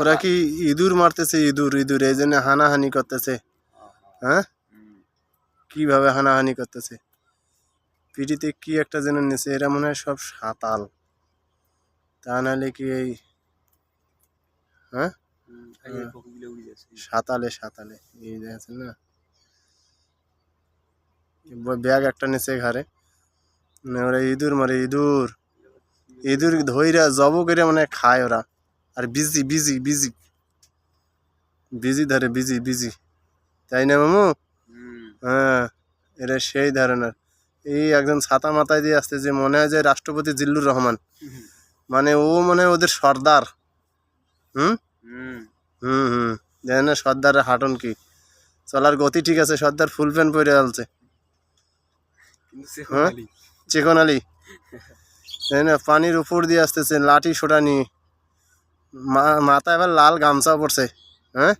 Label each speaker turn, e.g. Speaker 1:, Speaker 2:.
Speaker 1: ওরা কি ইঁদুর মারতেছে, ইঁদুর ইঁদুর এই জন্য হানাহানি করতেছে। হ্যাঁ, কিভাবে হানাহানি করতেছে, পিঠিতে কি একটা যেন নিচে, এরা মনে হয় সব সাতাল, তা নাহলে কি এই, হ্যাঁ সাতালে সাতালে এই দেখছেন না, ব্যাগ একটা নিচে ঘাড়ে, ওরা ইঁদুর মারে, ইঁদুর ইঁদুর ধইরা জব করে মানে খায় ওরা। আর বিজি বিজি বিজি বিজি ধরে, বিজি বিজি, তাই না মামু? হ্যাঁ, এরা সেই ধরনের। এই একজন ছাতা মাথায় দিয়ে আসছে, যে মনে হয় যে রাষ্ট্রপতি জিল্লুর রহমান, মানে ও মনে হয় ওদের সর্দার। হুম হুম হুম জানি না সর্দারের হাঁটন কি, চলার গতি ঠিক আছে, সর্দার ফুল প্যান্ট পরে আলছে। হ্যাঁ, চিকন আলী, তাই না? পানির উপর দিয়ে আসতেছে লাঠি সোটা নিয়ে, মাথায় আবার লাল গামছা পড়ছে। হ্যাঁ,